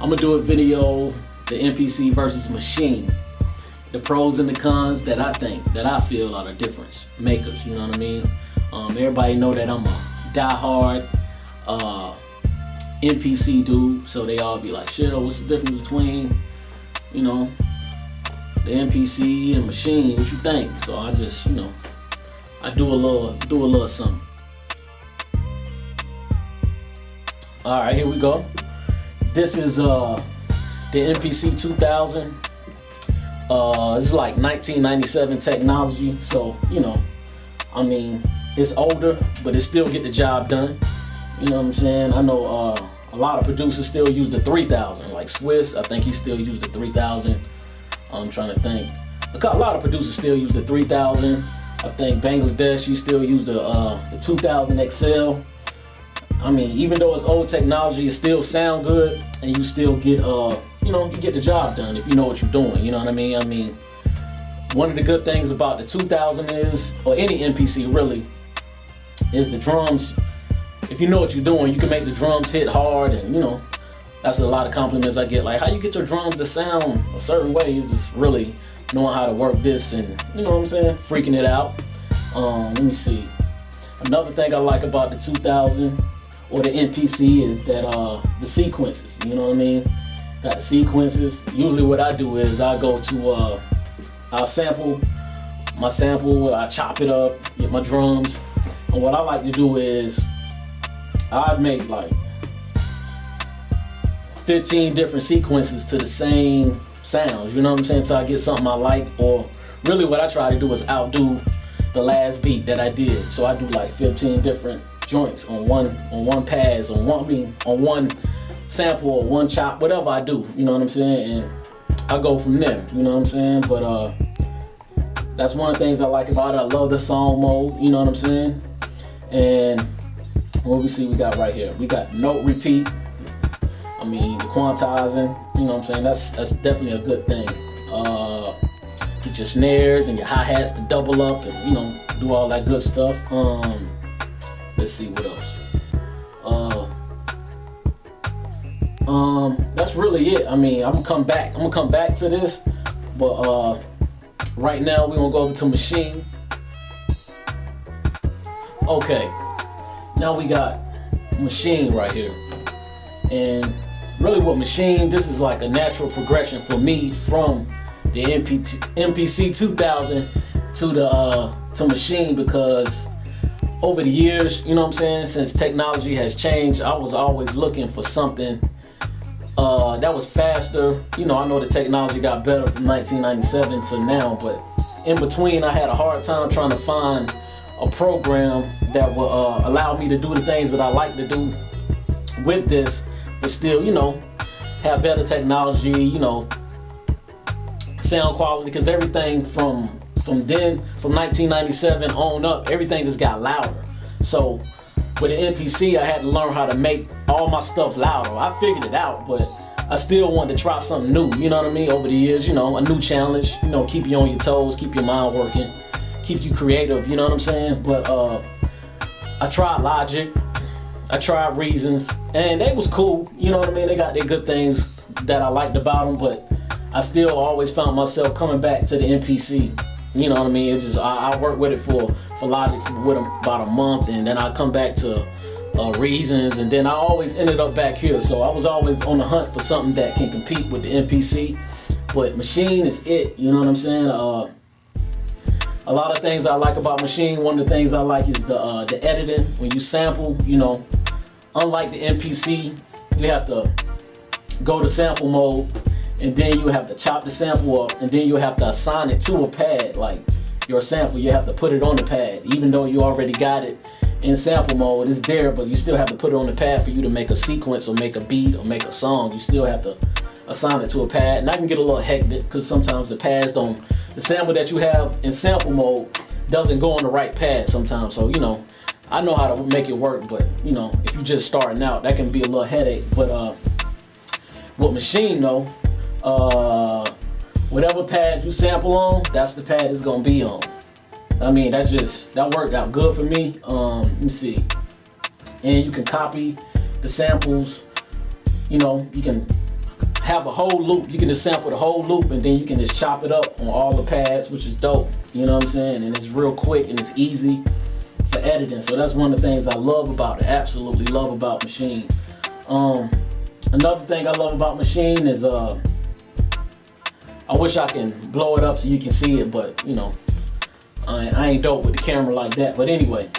I'm gonna do a video, the MPC versus Maschine, the pros and the cons that I feel are the difference makers. You know what I mean? Everybody know that I'm a diehard MPC dude, so they all be like, "Shell, what's the difference between, you know, the MPC and Maschine? What you think?" So I just, I do a little something. All right, here we go. This is the MPC 2000. This is like 1997 technology, so I mean, it's older, but it still get the job done. You know what I'm saying? I know a lot of producers still use the 3000, like Swiss. I think he still used the 3000. I'm trying to think. A lot of producers still use the 3000. I think Bangladesh, you still use the 2000 XL. I mean, even though it's old technology, it still sound good, and you still get you get the job done if you know what you're doing. You know what I mean? I mean, one of the good things about the 2000 is, or any MPC really, is the drums. If you know what you're doing, you can make the drums hit hard, and that's a lot of compliments I get. Like, how you get your drums to sound a certain way is just really knowing how to work this, and you know what I'm saying, freaking it out. Let me see. Another thing I like about the 2000 or the MPC is that the sequences. You know what I mean? Got the sequences. Usually, what I do is I go to I'll sample my sample. I chop it up, get my drums, and what I like to do is I'd make like 15 different sequences to the same sounds, you know what I'm saying, so I get something I like. Or really what I try to do is outdo the last beat that I did. So I do like 15 different joints on one pass, on one sample or one chop, whatever I do, you know what I'm saying, and I go from there, you know what I'm saying. But that's one of the things I like about it. I love the song mode, you know what I'm saying. And what we see we got right here, we got note repeat. I mean, the quantizing, you know what I'm saying, that's definitely a good thing. Get your snares and your hi-hats to double up and do all that good stuff. Let's see what else. That's really it. I mean, I'm gonna come back to this, but right now we're gonna go over to Maschine. Okay, now we got Maschine right here, and really with Maschine, this is like a natural progression for me from the MPC 2000 to Maschine, because over the years, you know what I'm saying, since technology has changed, I was always looking for something that was faster. I know the technology got better from 1997 to now, but in between I had a hard time trying to find a program that would allow me to do the things that I like to do with this, but still, have better technology, sound quality, because everything from 1997 on up, everything just got louder. So with the MPC, I had to learn how to make all my stuff louder. I figured it out, but I still wanted to try something new, you know what I mean, over the years, a new challenge, keep you on your toes, keep your mind working, keep you creative, you know what I'm saying. But I tried Logic, I tried Reasons, and they was cool, you know what I mean. They got their good things that I liked about them, but I still always found myself coming back to the MPC, you know what I mean. It just I worked with it for Logic with them about a month, and then I come back to Reasons, and then I always ended up back here. So I was always on the hunt for something that can compete with the MPC, but Maschine is it, you know what I'm saying. A lot of things I like about Maschine. One of the things I like is the editing. When you sample, unlike the MPC, you have to go to sample mode, and then you have to chop the sample up, and then you have to assign it to a pad. Like your sample, you have to put it on the pad, even though you already got it in sample mode. It's there, but you still have to put it on the pad for you to make a sequence or make a beat or make a song. You still have to assign it to a pad, and I can get a little hectic because sometimes the pads don't, the sample that you have in sample mode doesn't go on the right pad sometimes. So I know how to make it work, but if you're just starting out, that can be a little headache. But with Maschine though, whatever pad you sample on, that's the pad it's gonna be on. I mean, that worked out good for me. Let me see. And you can copy the samples. You can have a whole loop. You can just sample the whole loop and then you can just chop it up on all the pads, which is dope. You know what I'm saying? And it's real quick and it's easy for editing. So that's one of the things I love about it. Absolutely love about Maschine. Another thing I love about Maschine is I wish I can blow it up so you can see it, but you know, I ain't dope with the camera like that. But anyway,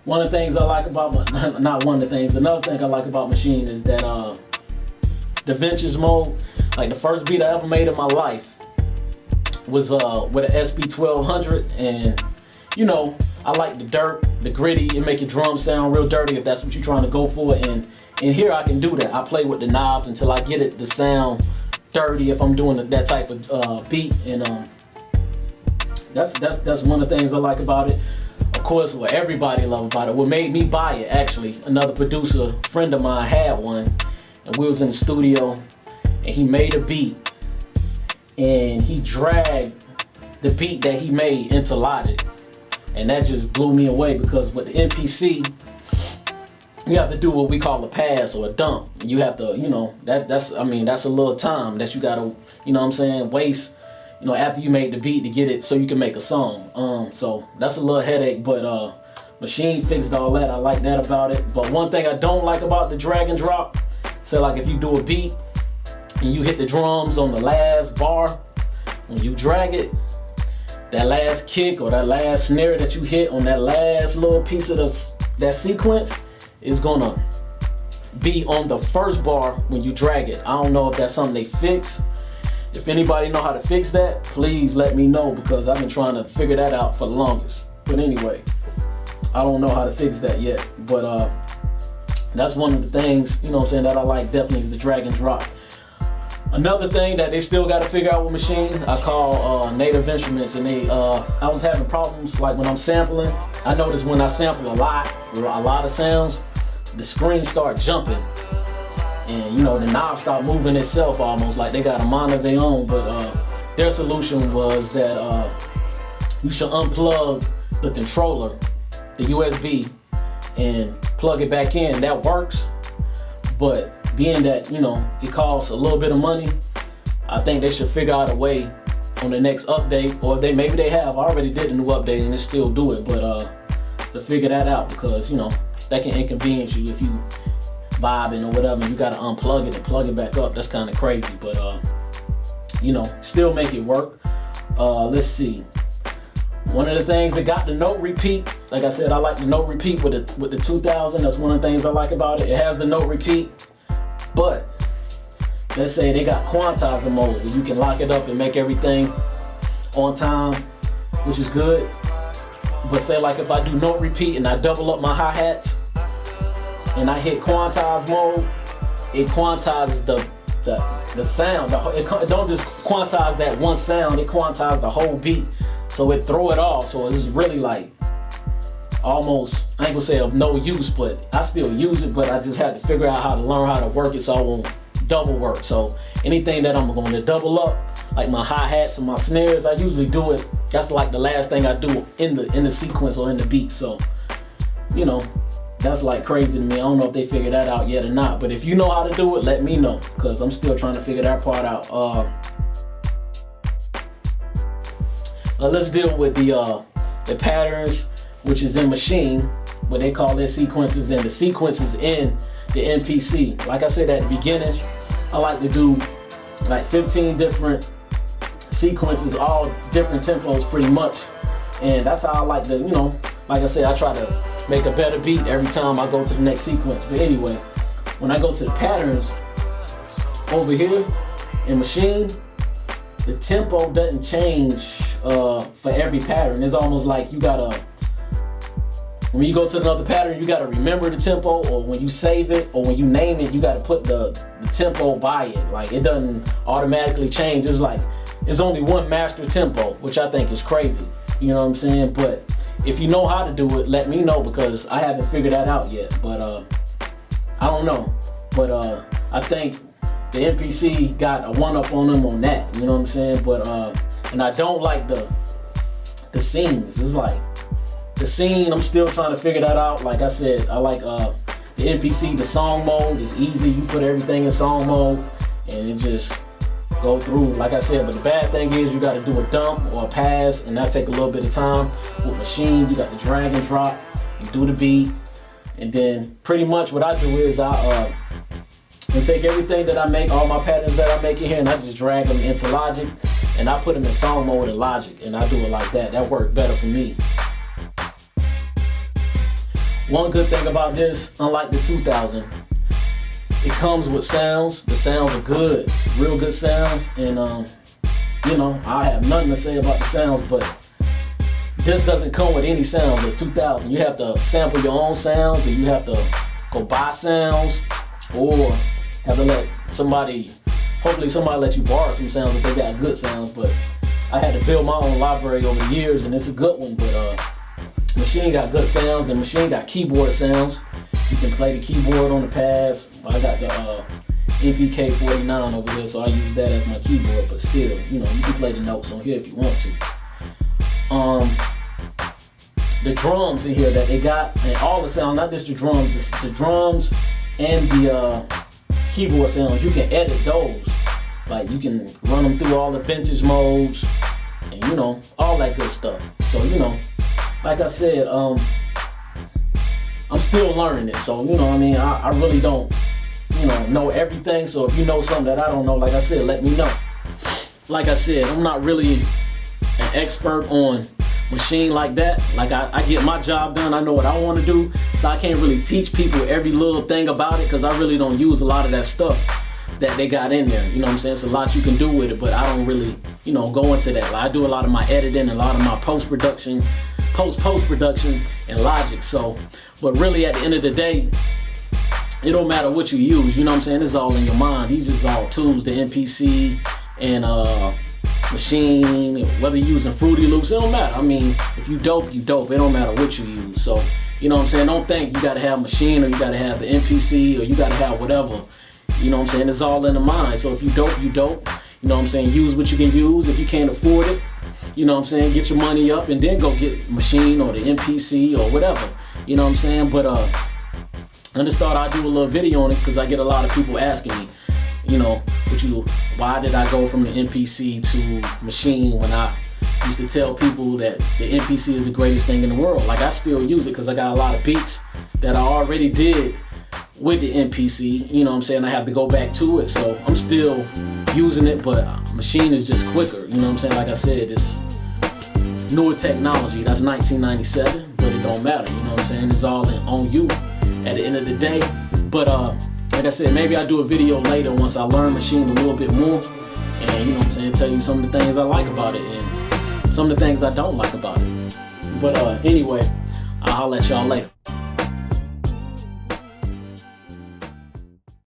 one of the things I like about another thing I like about Maschine is that the vintage mode, like the first beat I ever made in my life was with an SB1200, and you know, I like the dirt, the gritty, it make your drums sound real dirty if that's what you're trying to go for, and here I can do that. I play with the knobs until I get it to sound dirty if I'm doing that type of beat, and that's one of the things I like about it. Of course, what everybody love about it, what made me buy it actually, another producer friend of mine had one, and we was in the studio, and he made a beat, and he dragged the beat that he made into Logic, and that just blew me away, because with the MPC, you have to do what we call a pass or a dump. You have to, you know, that's a little time that you gotta, you know what I'm saying, waste, you know, after you make the beat to get it so you can make a song. So that's a little headache, but Maschine fixed all that. I like that about it. But one thing I don't like about the drag and drop, so like if you do a beat and you hit the drums on the last bar, when you drag it, that last kick or that last snare that you hit on that last little piece of that sequence is gonna be on the first bar when you drag it. I don't know if that's something they fix. If anybody know how to fix that, please let me know, because I've been trying to figure that out for the longest. But anyway, I don't know how to fix that yet. But that's one of the things, you know what I'm saying, that I like definitely is the drag and drop. Another thing that they still got to figure out with Maschine, I call native instruments, and I was having problems like when I'm sampling. I noticed when I sample a lot of sounds, the screen start jumping, and you know, the knob start moving itself almost like they got a mind of their own. But their solution was that you should unplug the controller, the USB, and plug it back in. That works, but being that, you know, it costs a little bit of money, I think they should figure out a way on the next update, or maybe they have already did a new update and they still do it, but to figure that out, because you know, that can inconvenience you if you vibing or whatever, you gotta unplug it and plug it back up. That's kind of crazy, but you know, still make it work. Let's see. One of the things that got the note repeat, like I said, I like the note repeat with the 2000. That's one of the things I like about it. It has the note repeat, but let's say they got quantizer mode where you can lock it up and make everything on time, which is good. But say like if I do note repeat and I double up my hi-hats and I hit quantize mode, it quantizes the sound. It don't just quantize that one sound, it quantizes the whole beat. So it throw it off. So it's really like almost, I ain't gonna say of no use, but I still use it, but I just had to figure out how to learn how to work it so I won't double work. So anything that I'm going to double up, like my hi-hats and my snares, I usually do it. That's like the last thing I do in the sequence or in the beat. So, you know, that's like crazy to me. I don't know if they figured that out yet or not, but if you know how to do it, let me know, because I'm still trying to figure that part out. Let's deal with the patterns, which is in Maschine, what they call their sequences, and the sequences in the MPC. Like I said at the beginning, I like to do like 15 different sequences, all different tempos pretty much. And that's how I like to, you know, like I said, I try to make a better beat every time I go to the next sequence. But anyway, when I go to the patterns over here in Maschine, the tempo doesn't change for every pattern. It's almost like you gotta, when you go to another pattern, you gotta remember the tempo, or when you save it, or when you name it, you gotta put the tempo by it. Like it doesn't automatically change. It's like, it's only one master tempo, which I think is crazy. You know what I'm saying? But if you know how to do it, let me know, because I haven't figured that out yet. But I don't know. But I think the MPC got a one-up on them on that. You know what I'm saying? But and I don't like the scenes. It's like the scene, I'm still trying to figure that out. Like I said, I like the The MPC, the song mode is easy. You put everything in song mode and it just go through, like I said. But the bad thing is you got to do a dump or a pass, and that take a little bit of time. With Maschine, you got to drag and drop and do the beat. And then pretty much what I do is I take everything that I make, all my patterns that I make in here, and I just drag them into Logic, and I put them in song mode in Logic, and I do it like that. That worked better for me. One good thing about this, unlike the 2000, it comes with sounds. The sounds are good, real good sounds, and you know, I have nothing to say about the sounds, but this doesn't come with any sounds. The 2000, you have to sample your own sounds, or you have to go buy sounds, or have to let somebody, hopefully somebody let you borrow some sounds if they got good sounds. But I had to build my own library over the years, and it's a good one. But Maschine got good sounds, and Maschine got keyboard sounds. You can play the keyboard on the pads. I got the MPK49 over here, so I use that as my keyboard. But still, you know, you can play the notes on here if you want to. The drums in here that they got, and all the sound, not just the drums, the drums and the keyboard sounds, you can edit those. Like, you can run them through all the vintage modes, and you know, all that good stuff. So, you know, like I said, I'm still learning it. So, you know what I mean, I really don't, you know everything. So if you know something that I don't know, like I said, let me know. Like I said, I'm not really an expert on Maschine like that. Like, I get my job done, I know what I want to do, so I can't really teach people every little thing about it, because I really don't use a lot of that stuff that they got in there. You know what I'm saying? It's a lot you can do with it, but I don't really, you know, go into that. Like, I do a lot of my editing, a lot of my post-production in Logic. So, but really at the end of the day, it don't matter what you use, you know what I'm saying? It's all in your mind. These is all tools, the MPC and Maschine, whether you're using Fruity Loops, it don't matter. I mean, if you dope, you dope. It don't matter what you use. So, you know what I'm saying? Don't think you gotta have Maschine, or you gotta have the MPC, or you gotta have whatever. You know what I'm saying? It's all in the mind. So if you dope, you dope. You know what I'm saying? Use what you can use. If you can't afford it, you know what I'm saying, get your money up and then go get Maschine or the MPC or whatever. You know what I'm saying? But I just thought I'd do a little video on it, because I get a lot of people asking me, you know, why did I go from the MPC to Maschine when I used to tell people that the MPC is the greatest thing in the world. Like, I still use it because I got a lot of beats that I already did with the MPC, you know what I'm saying? I have to go back to it, so I'm still using it, but Maschine is just quicker, you know what I'm saying? Like I said, it's newer technology. That's 1997, but it don't matter, you know what I'm saying? It's all on you at the end of the day. But like I said, maybe I'll do a video later once I learn Maschine a little bit more, and you know what I'm saying, tell you some of the things I like about it and some of the things I don't like about it. But anyway, I'll holler at y'all later.